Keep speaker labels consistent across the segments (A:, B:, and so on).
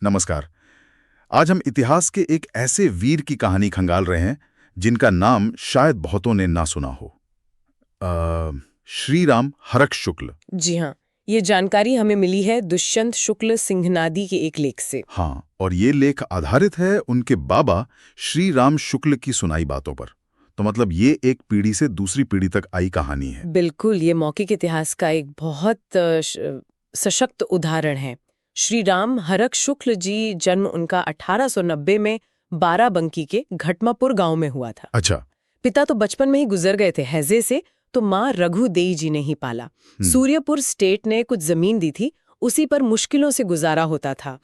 A: नमस्कार। आज हम इतिहास के एक ऐसे वीर की कहानी खंगाल रहे हैं जिनका नाम शायद बहुतों ने ना सुना हो। श्री राम हरक शुक्ल।
B: जी हाँ, ये जानकारी हमें मिली है दुष्यंत शुक्ल सिंहनादी के एक लेख से।
A: हाँ, और ये लेख आधारित है उनके बाबा श्री राम शुक्ल की सुनाई बातों पर। तो मतलब ये एक पीढ़ी से दूसरी पीढ़ी तक आई कहानी है।
B: बिल्कुल, ये मौखिक इतिहास का एक बहुत सशक्त उदाहरण है। श्री राम हरक शुक्ल जी जन्म उनका 1890 में बाराबंकी के घटमापुर गांव में हुआ था।
A: अच्छा।
B: पिता तो बचपन में ही गुजर गए थे हैजे से, तो माँ रघुदेई जी ने ही पाला। सूर्यपुर स्टेट ने कुछ जमीन दी थी, उसी पर मुश्किलों से गुजारा होता था।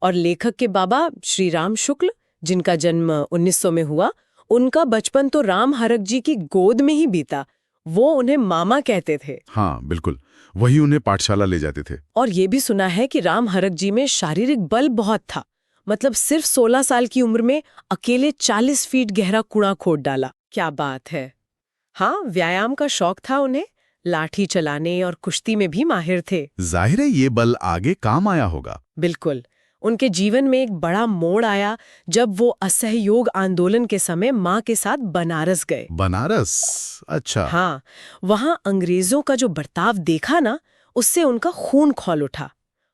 B: और लेखक के बाबा श्री राम शुक्ल, जिनका जन्म 1900 में हुआ, उनका बचपन तो राम हरक जी की गोद में ही बीता। वो उन्हें मामा कहते थे।
A: हाँ बिल्कुल, वही उन्हें पाठशाला ले जाते थे।
B: और ये भी सुना है कि राम हरक जी में शारीरिक बल बहुत था। मतलब सिर्फ 16 साल की उम्र में अकेले 40 फीट गहरा कुआं खोद डाला। क्या बात है। हाँ, व्यायाम का शौक था उन्हें, लाठी चलाने और कुश्ती में भी माहिर थे।
A: जाहिर है ये बल आगे काम आया होगा।
B: बिल्कुल। उनके जीवन में एक बड़ा मोड़ आया जब वो असहयोग आंदोलन के समय माँ के साथ बनारस गए।
A: बनारस? अच्छा।
B: हाँ, वहाँ अंग्रेजों का जो बर्ताव देखा ना, उससे उनका खून खौल उठा।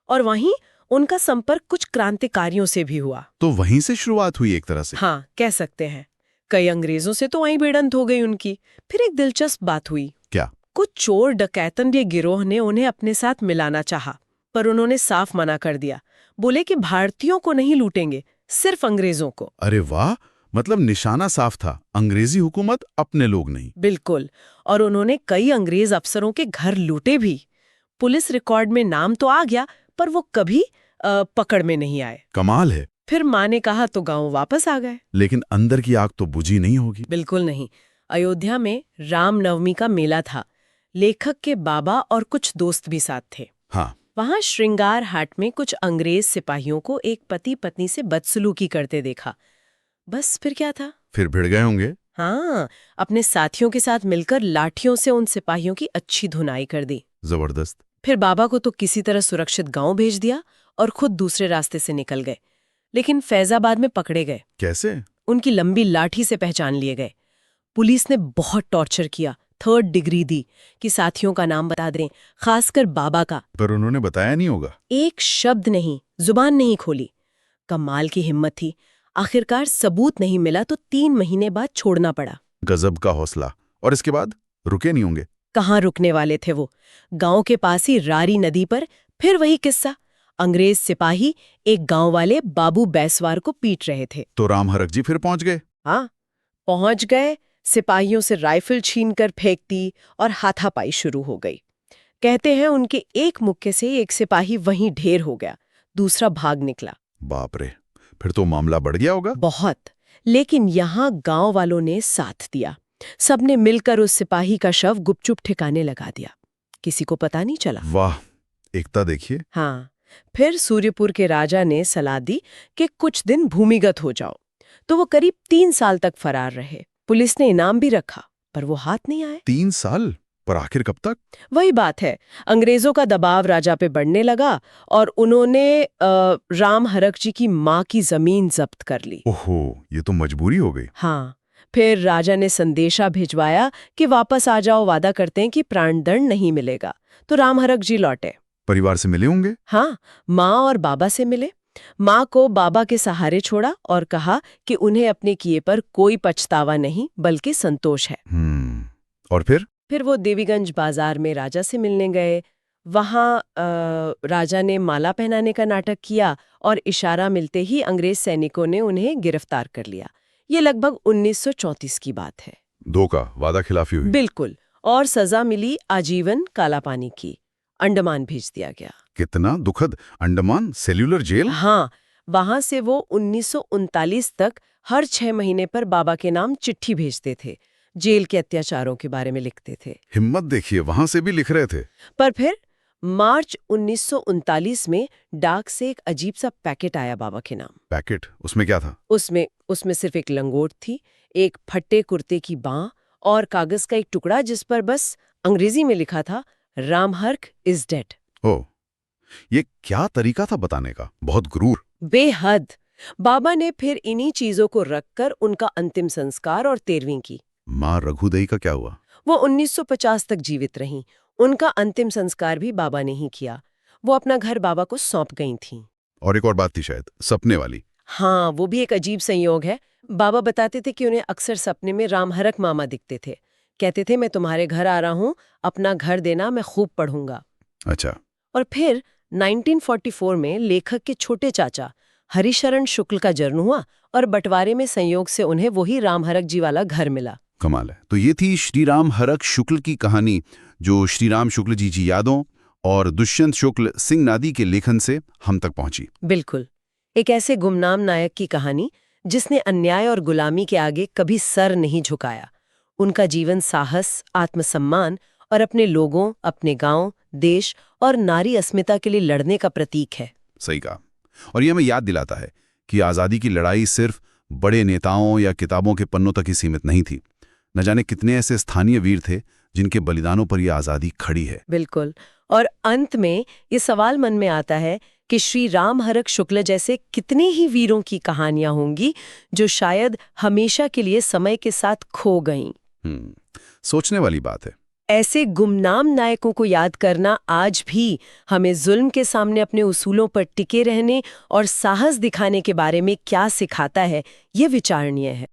B: और वहीं उनका संपर्क कुछ क्रांतिकारियों से भी हुआ।
A: तो वहीं से शुरुआत हुई एक तरह से।
B: हाँ, कह सकते हैं। कई अंग्रेजों से तो वहीं भिड़ंत हो गई उनकी। फिर एक दिलचस्प बात हुई।
A: क्या?
B: कुछ चोर डकैतन ये गिरोह ने उन्हें अपने साथ मिलाना चाहा, पर उन्होंने साफ मना कर दिया। बोले कि भारतीयों को नहीं लूटेंगे, सिर्फ अंग्रेजों को।
A: अरे वाह, मतलब निशाना साफ था, अंग्रेजी हुकूमत, अपने लोग नहीं।
B: बिल्कुल। और उन्होंने कई अंग्रेज अफसरों के घर लूटे भी। पुलिस रिकॉर्ड में नाम तो आ गया, पर वो कभी पकड़ में नहीं आए।
A: कमाल है।
B: फिर माँ ने कहा तो गांव वापस आ गए।
A: लेकिन अंदर की आग तो बुझी नहीं होगी।
B: बिल्कुल नहीं। अयोध्या में रामनवमी का मेला था। लेखक के बाबा और कुछ दोस्त भी साथ थे।
A: हाँ।
B: वहां श्रृंगार हाट में कुछ अंग्रेज सिपाहियों को एक पति पत्नी से बदसलूकी करते देखा। बस फिर क्या था?
A: फिर भिड़ गए होंगे।
B: हाँ, अपने साथियों के साथ मिलकर लाठियों से उन सिपाहियों की अच्छी धुनाई कर दी।
A: जबरदस्त।
B: फिर बाबा को तो किसी तरह सुरक्षित गांव भेज दिया और खुद दूसरे रास्ते से निकल गए। लेकिन फैजाबाद में पकड़े गए।
A: कैसे?
B: उनकी लंबी लाठी से पहचान लिए गए। पुलिस ने बहुत टॉर्चर किया, 3rd डिग्री दी कि साथियों का नाम बता दें, खासकर बाबा का।
A: पर उन्होंने बताया नहीं होगा।
B: एक शब्द नहीं, जुबान नहीं खोली। कमाल की हिम्मत थी। आखिरकार सबूत नहीं मिला तो 3 महीने बाद छोड़ना पड़ा।
A: गजब का हौसला। और इसके बाद रुके नहीं होंगे।
B: कहाँ रुकने वाले थे वो। गांव के पास ही रारी नदी पर फिर वही किस्सा। अंग्रेज सिपाही एक गांव वाले बाबू बैसवार को पीट रहे थे।
A: तो राम हरक जी फिर पहुंच गए।
B: हाँ, पहुंच गए। सिपाहियों से राइफल छीनकर फेंक दी और हाथापाई शुरू हो गई। कहते हैं उनके एक मुक्के से एक सिपाही वहीं ढेर हो गया, दूसरा भाग निकला।
A: बाप रे, फिर तो मामला बढ़ गया होगा।
B: बहुत। लेकिन यहाँ गांव वालों ने साथ दिया। सबने मिलकर उस सिपाही का शव गुपचुप ठिकाने लगा दिया। किसी को पता नहीं चला।
A: वाह, एकता देखिए।
B: हाँ, फिर सूर्यपुर के राजा ने सलाह दी कि कुछ दिन भूमिगत हो जाओ। तो वो करीब 3 साल तक फरार रहे। पुलिस ने इनाम भी रखा, पर वो हाथ नहीं आए।
A: 3 साल? पर आखिर कब तक?
B: वही बात है, अंग्रेजों का दबाव राजा पे बढ़ने लगा और उन्होंने राम हरक जी की माँ की जमीन जब्त कर ली।
A: ओहो, ये तो मजबूरी हो गई।
B: हाँ, फिर राजा ने संदेशा भिजवाया कि वापस आ जाओ, वादा करते हैं कि प्राणदंड नहीं मिलेगा। तो राम हरक जी लौटे।
A: परिवार से मिले होंगे।
B: हाँ, माँ और बाबा से मिले। माँ को बाबा के सहारे छोड़ा और कहा कि उन्हें अपने किए पर कोई पछतावा नहीं बल्कि संतोष है।
A: और
B: फिर वो देवीगंज बाजार में राजा से मिलने गए। वहाँ राजा ने माला पहनाने का नाटक किया और इशारा मिलते ही अंग्रेज सैनिकों ने उन्हें गिरफ्तार कर लिया। ये लगभग 1934 की बात है।
A: धोखा, वादा खिलाफी हुई।
B: बिल्कुल। और सजा मिली आजीवन कालापानी की। अंडमान भेज दिया गया।
A: कितना दुखद। Andaman cellular jail?
B: हाँ, वहां से वो 1939 तक हर 6 महीने पर बाबा के नाम चिट्ठी भेजते थे। जेल के अत्याचारों के बारे में लिखते थे।
A: हिम्मत देखिए, वहां से भी लिख रहे थे।
B: पर फिर मार्च 1939 में डाक से एक अजीब सा पैकेट आया बाबा के नाम।
A: पैकेट? उसमें क्या था?
B: उसमें सिर्फ एक लंगोट थी, एक फट्टे कुर्ते की बाँ और कागज का एक टुकड़ा जिस पर बस अंग्रेजी में लिखा था, राम हरक इज डेड।
A: ओ, ये क्या तरीका था बताने का। बहुत क्रूर।
B: बेहद। बाबा ने फिर इन्हीं चीजों को रखकर उनका अंतिम संस्कार और 13वीं की।
A: माँ रघुदई का क्या हुआ?
B: वो 1950 तक जीवित रहीं। उनका अंतिम संस्कार भी बाबा ने ही किया। वो अपना घर बाबा को सौंप गई थीं।
A: और एक और बात थी शायद, सपने वाली।
B: हाँ, वो भी एक अजीब संयोग है। बाबा बताते थे कि उन्हें अक्सर सपने में रामहरक मामा दिखते थे। कहते थे, मैं तुम्हारे घर आ रहा हूँ, अपना घर देना, मैं खूब पढ़ूंगा।
A: अच्छा।
B: और फिर 1944 में लेखक के छोटे चाचा हरिशरण शुक्ल का जन्म हुआ और बंटवारे में संयोग से उन्हें वही रामहरक जी वाला घर मिला।
A: कमाल है। तो ये थी श्रीराम हरक शुक्ल की कहानी, जो श्रीराम शुक्ल जी यादों और दुष्यंत शुक्ल सिंह नादी के लेखन से हम तक पहुंची।
B: बिल्कुल, एक ऐसे गुमनाम नायक की कहानी जिसने अन्याय और गुलामी के आगे कभी सर नहीं झुकाया। उनका जीवन साहस, आत्मसम्मान और अपने लोगों, अपने गांव, देश और नारी अस्मिता के लिए लड़ने का प्रतीक है।
A: सही कहा। और ये हमें याद दिलाता है कि आज़ादी की लड़ाई सिर्फ बड़े नेताओं या किताबों के पन्नों तक ही सीमित नहीं थी। न जाने कितने ऐसे स्थानीय वीर थे जिनके बलिदानों पर यह आज़ादी खड़ी है।
B: बिल्कुल। और अंत में ये सवाल मन में आता है कि श्री रामहरक शुक्ल जैसे कितने ही वीरों की कहानियां होंगी जो शायद हमेशा के लिए समय के साथ खो गईं।
A: सोचने वाली बात है।
B: ऐसे गुमनाम नायकों को याद करना आज भी हमें जुल्म के सामने अपने उसूलों पर टिके रहने और साहस दिखाने के बारे में क्या सिखाता है, ये विचारणीय है।